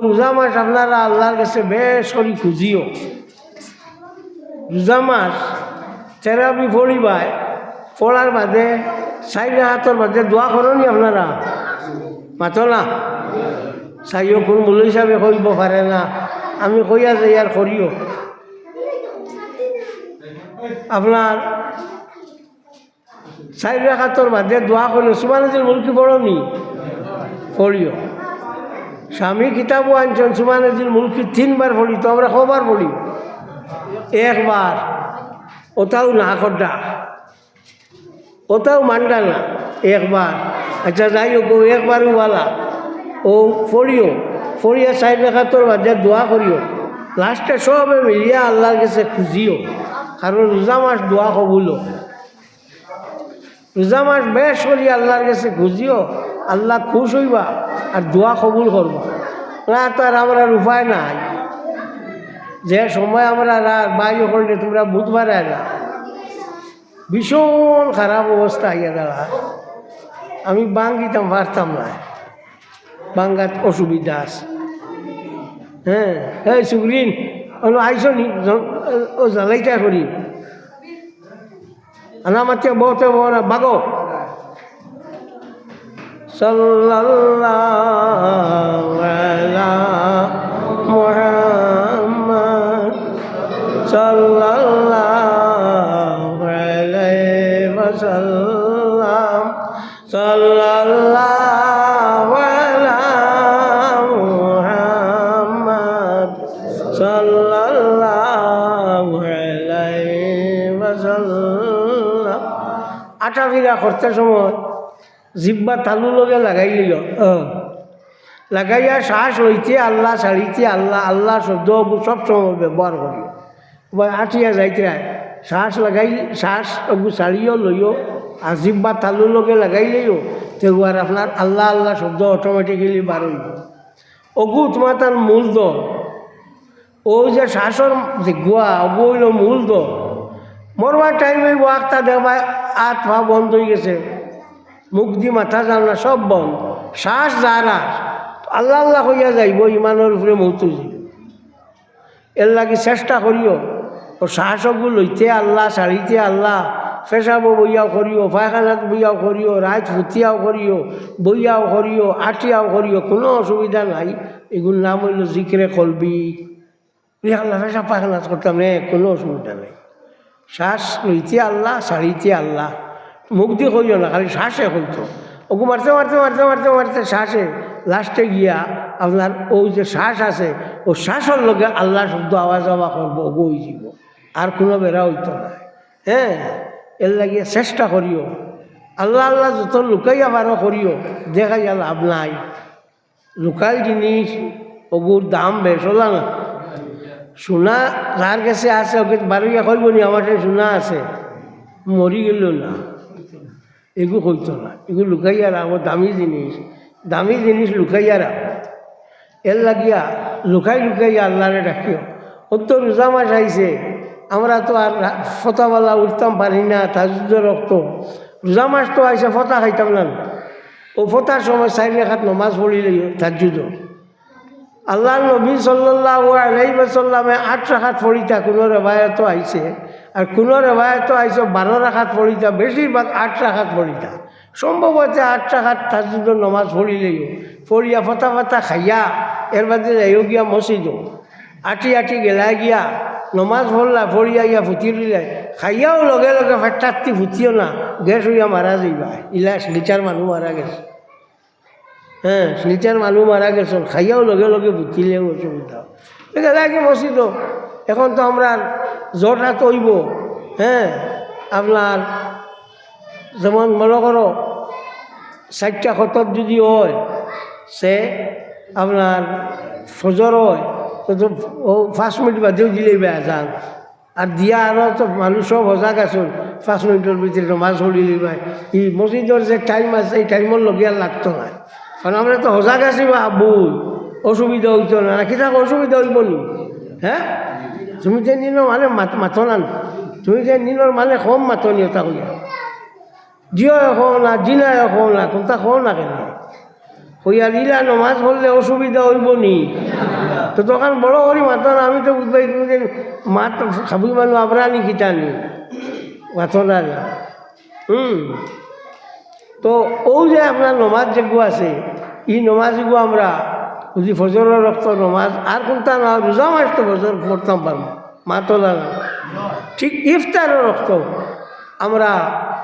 রোজা মাস আপনারা আল্লাহর কাছে বেশ করে খুঁজিও। রোজা মাস তেরাবি পড়িবায় পড়ার বাদে 4 রাকাতের বাদে দোয়া করনি আপনারা মাতো না চাইও কোন মূল হিসাবে কইব পারে না, আমি কইয়া যাই আর করিও। আপনার 4 রাকাতের বাদে দোয়া করিও। সুবহানাল্লাহিল মুলকি পড়নি পড়িও। স্বামী কিতাবও আনছেন সুবহানাল্লাহিল মুলকি 3 বার পড়ি, তো আমরা কবার পড়ি? একবার। ওটাও না করডা, ওটাও মানডা না, একবার। আচ্ছা যাই হোক, একবারও বলা ও পড়িও। পড়িয়া 4 রাকাতের বাদে দোয়া করিও। লাস্টে সবে মিলিয়া আল্লাহর কাছে খুঁজিও, কারণ রোজা মাস দোয়া কবুল। রোজা মাস বেশ করি আল্লাহর কাছে খুঁজিও, আল্লাহ খুশ হইবা আর দোয়া কবুল করবা। না তো আর আমরা উপায় নাই, যে সময় আমরা বাইরে করলে তোমরা বুধবার আলা ভীষণ খারাপ অবস্থা আইয়া দাঁড়া। আমি বাঙ্গিতাম পারতাম না, বাঙ্গাত অসুবিধা আছে। হ্যাঁ এই সুগ্রিন আইস নি ও জ্বালাইটা করি আনামাতে বহুতে বড় বাগো সাল্লাল্লাহু আলা মুহাম্মদ সাল্লাল্লাহু আলাইহি ওয়াসাল্লাম সাল্লাল্লাহু আলা মুহাম্মদ সাল্লাল্লাহু আলাইহি ওয়াসাল্লাম। আটা ফিরা করতে সময় জিব্বা তালু লগে লাগাই লিও, লাগাইয়া শ্বাস লইতে আল্লাহ, ছাড়িতে আল্লাহ, আল্লাহ শব্দ সব সময় ব্যবহার করি। আঠিয়া যাইতে শ্বাস লাগাই, শ্বাস অগু ছাড়িও লইও আর জিব্বা তালু লগে লাগাই লইও, তেগুয়ার আপনার আল্লাহ আল্লাহ শব্দ অটোমেটিক্যালি বার হইব। অগু তোমার তার মূল দল, ও যে শ্বাসর যে গুয়া অগু হইল মূল দল। মরবার টাইম হইব একটা দেখবা হাত পা বন্ধ হয়ে গেছে, মুখ দি মাথা জানা সব বন্ধ, শ্বাস যারা আল্লাহ আল্লাহ হইয়া যাইব, ইমানের উপরে মৌতু যাইব। এর লাগে চেষ্টা করিও ও শ্বাসগুলো লইতে আল্লাহ, ছাড়িতে আল্লাহ, পেশাবো বইয়াও করিও, পায়খানাত বইয়াও করিও, রাত ফুটিয়াও করিও, বইয়াও করিও, আটিয়াও করিও, কোনো অসুবিধা নাই। এগুলোর নাম হইল জিকিরে কলবি। আল্লাহ পেশা পায়খানাত করতাম রে, কোনো অসুবিধা নেই। শ্বাস লইতে আল্লাহ, ছাড়িতে আল্লাহ, মুখ দিয়ে কইও না, খালি শ্বাসে হইতো। ওকে মারতে মারতে মারতে মারতে মারতে শ্বাসে লাস্টে গিয়া আপনার ও যে শ্বাস আছে ও শ্বাসের লগে আল্লাহ শব্দ আওয়াজ আওয়া করবো, ওগো হয়ে যাব, আর কোনো বেড়া হইতো না। হ্যাঁ এর লাগিয়ে চেষ্টা করিও, আল্লাহ আল্লাহ যত লুকাইয়া পারো করিও, দেখাইয়া লাভ নাই। লুকাই জিনিস ওগুর দাম বেশ হলা না। সোনা যার কাছে আছে ওকে বারোইয়া কইব নি আমার সোনা আছে, মরি গেল না, এগু হইতো না। এগুলো লুকাইয়া রাখো, দামি জিনিস লুকাইয়া রাখো। এর লাগিয়া লুকাই লুকাইয়া আল্লাহরে ডাকিও। ও তো রোজা মাস আইছে, আমরা তো আর ফতাওয়ালা উঠতাম পারি না, তাজুদ রক্ত। রোজা মাস তো আইসে, ফতা খাইতাম না। ও ফতার সময় 4 রাকাত নমাজ পড়ি লইও তাজুদ। আল্লাহ নবী সাল্লাল্লাহু আলাইহি ওয়াসাল্লামে 8 রাকাত পড়িতা, কোনো রেবায়ত আইছে, আর কোনো রেবায়ত আইছে 12 রাকাত পড়িতা, বেশিরভাগ 8 রাকাত পড়িতা। সম্ভব হচ্ছে 8 রাকাত তাজুদের নমাজ পড়িলেও পড়িয়া ফতা ফতা খাইয়া এর বাদে যাইও গিয়া মসজিদ, আটি আটি গেলা গিয়া নমাজ পড়লা, পড়িয়া গিয়া ফুটি দিলে খাইয়াও লগে লগে ফেটাত্তি ফুটিও না, গ্যাস হইয়া মারা যাইবা। ইলা স্লিচার মানুষ মারা গেছে। হ্যাঁ স্লিচার মানুষ মারা গেছে, খাইয়াও লগে লগে ফুটিলেও অসুবিধা গেলা কি মসজিদ। এখন তো আমরা জোরটা তৈব। হ্যাঁ আপনার যেমন মনে করো 4টা খতর যদি হয়, সে আপনার ফজর হয় তো ও 5 মিনিট বাদেও দিলেই বেয়া যান। আর দিয়া আরও তো মানুষ সব সজাগ আসুন, 5 মিনিটের ভিতরে নমাজ পড়িলি ভাই। এই মসজিদের যে টাইম আছে এই টাইমের লগে আর লাগতো না, কারণ আমরা তো সজাগ আছি বা বই, অসুবিধা হইতো না। কিতা অসুবিধা হইব নি? হ্যাঁ তুমি যে নিল মানে মাথো না, তুমি যে নিলর মানে কম মাথনি ওটা কইয়া জিও এখন না, জিনায় এখন না, কোনটা কো না কেন হইয়া দিলা নমাজ পড়লে অসুবিধা হইব নি তো তখন বড় করি মাতন আমি তো বুঝবাই যে মাত খাবি মানুষ আবরানি খিতানি মাথনা না তো ও যে আপনার নমাজ যেগু আছে এই নমাজগু আমরা যদি ফজরের রক্ত নমাজ আর কোনটা না রোজা মাস তো ফজর পড়তাম পারবো মাতলা না ঠিক ইফতারের রক্ত আমরা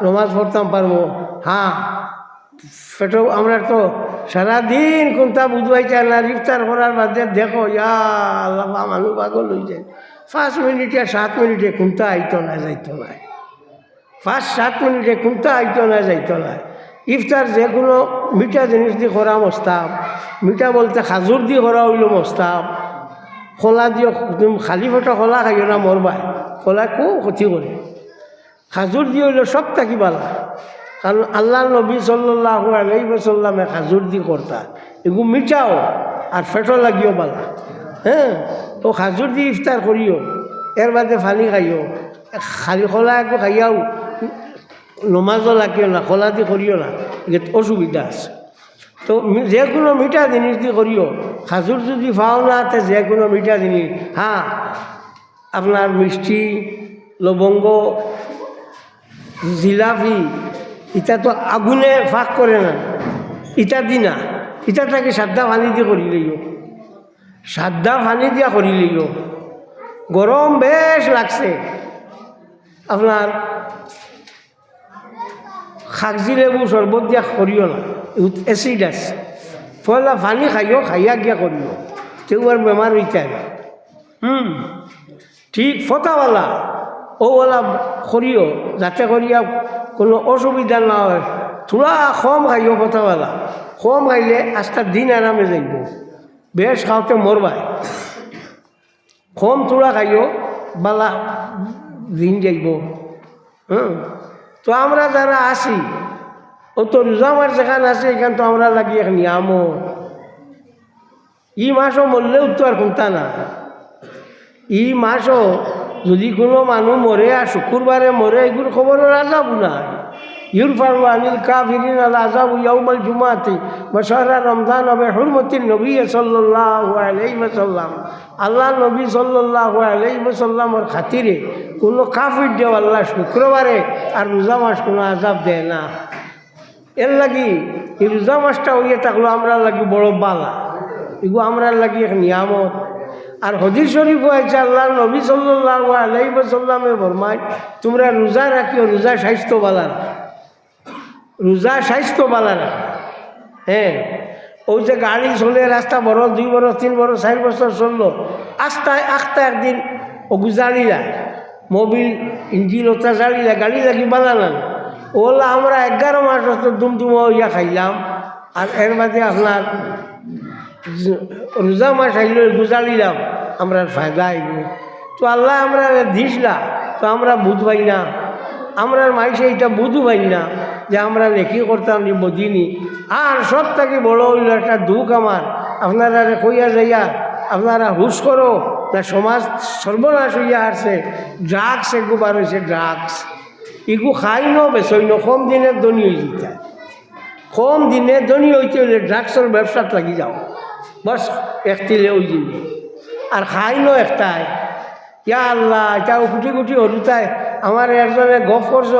নমাজ পড়তাম পারবো হ্যাঁ সেটা আমরা তো সারাদিন কোনটা বুঝবাই চাই না ইফতার করার বাদে দেখো ইয়া আল্লাহ মানুষ পাগল হয়ে যায় 5 মিনিটে 7 মিনিটে কোনটা আইতো না যাইতো না 5-7 মিনিটে কোনটা আইতো না যাইতো না ইফতার যে কোনো মিঠা জিনিস দিয়ে করা মস্তাব মিঠা বলতে খাজুর দিয়ে করা হইল মস্তাব খোলা দিয়ে তুমি খালি ফটা খোলা খাইও না মরবাই খোলা কো ক্ষতি করে খাজুর দিয়ে হইল সব থাকি বালা কারণ আল্লাহ নবী সাল্লাল্লাহু আলাইহি ওয়াসাল্লামে খাজুর দিয়ে করতা এগুলো মিঠাও আর ফেটো লাগিও বালা হ্যাঁ তো খাজুর দিয়ে ইফতার করিও এর বাদে ফানি খাইও খালি খোলা একটু খাইয়াও নমাজও লাগিও না খোলা দিয়ে করিও না অসুবিধা আছে তো যে কোনো মিঠা জিনিস দিয়ে করিও খাজুর যদি পাও না তো যে কোনো মিঠা জিনিস হ্যাঁ আপনার মিষ্টি লবঙ্গ জিলাপি এটা তো আগুনে ফাঁক করে না ইটা দি না ইটাটাকে সাদা পানি দিয়ে করি লইও সাদা পানি দিয়া করি লইও গরম বেশ লাগছে আপনার খাগজি লেবু শরবত দিয়া করিও না এসিড আছে পয়লা পানি খাইও খাইয়া গিয়া করিও তেও আর বেমার হইতে না ঠিক ফটাওয়ালা ওওয়ালা করিও যাতে করিয়া কোনো অসুবিধা না হয় থোড়া কম খাইও ফটাওয়ালা কম খাইলে আজটা দিন আরামে যাইব বেশ খাওয়াতে মরবাই কম থোড়া খাইও বালা দিন যাইব তো আমরা যারা আসি ও তো রোজা মাস যেখানে আছে এখান তো আমরা লাগি এক নিয়ামত ই মাসও মরলেও তো আর কোনটা না ই মাসও যদি কোনো মানুষ মরে আর শুক্রবারে মরে এগুলো খবরের আজাবু না ইউরফাউ আনিল কাফিরিন আল আযাবু ইয়াউমাল জুমাতি ওয়া শাহরা রমজান ওয়া হুরমাতিন নবী সাল্লাল্লাহু আলাইহি ওয়াসাল্লাম আল্লাহ নবী সাল্লাল্লাহু আলাইহি ওয়াসাল্লামের খাতিরে কোনো কাফির দেও আল্লাহ শুক্রবারে আর রোজা মাস কোনো আযাব দেয় না এর লাগি এই রোজা মাসটা হইয়া থাকলো আমরা লাগি বড় বালা এগুলো আমরা লাগি এক নিয়ামত আর হাদিস শরীফ হয়েছে আল্লাহ নবী সাল্লাল্লাহু আলাইহি ওয়াসাল্লামে ফরমায় তোমরা রোজা রাখিও রোজা স্বাস্থ্য বালা রোজা স্বাস্থ্য বালা রাখা হ্যাঁ ওই যে গাড়ি চলে রাস্তা বড় 2 বছর 3 বছর 4 বছর চললো আস্তায় আস্তা একদিন ও গুজারিলা মোবিল ইঞ্জিন ওটা জ্বালিলা গাড়ি লাগি বালা না ওলা আমরা 11 মাস দুমদুমা হইয়া খাইলাম আর এর মাঝে আপনার রোজা মাস আইল গুজারিলাম আমরা ফায়দা আইব তো আল্লাহ আমরা দিসলা তো আমরা বুধ পাই না আমরা মাইসে এটা বুধু পাই না যে আমরা লেখি করতাম নি বদিনি আর সব থেকে বড় হইল একটা দুঃখ আমার আপনারা কইয়া যাইয়া আপনারা হুশ করো না সমাজ সর্বনাশ হইয়া আসছে ড্রাগস এগু বার হয়েছে ড্রাগস এগু খাই ন বেসই ন কম দিনের ধনী হয়ে যেতে কম দিনে ধনী হইতে হইলে ড্রাগসের ব্যবসাত লাগি যাও বস একটিলে ওই দিন আর খাই ন একটাই ইয়া আল্লাহ এটা কুটি কুটি হরুতায় আমার একজনে গপ করছ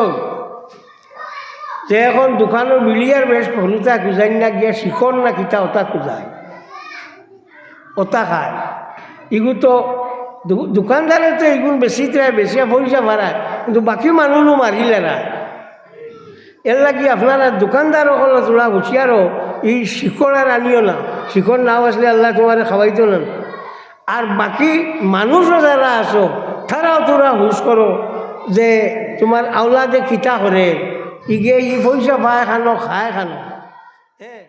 যে এখন দোকানের বিলিয়ার বেশ হলুতা খুঁজাই না গিয়া শিখর না কিতা ওটা খুঁজায় ওটা খায় এগুলো তো দোকানদারে তো এগুলো বেশি দেয় বেশি পয়সা বাড়ায় কিন্তু বাকি মানুষও মারিলে না এর লাগি আপনারা দোকানদার হল তোলা হুঁশিয়ারও এই শিখর আর আনিও না শিখর নাও আসলে আল্লাহ তোমার খাওয়াইতো না আর বাকি মানুষও যারা আসো তারাও তোরা হুশ করো যে তোমার আওলাদে কিতা করে ইগে ই পয়সা পায় খানো খায় খানো হ্যাঁ।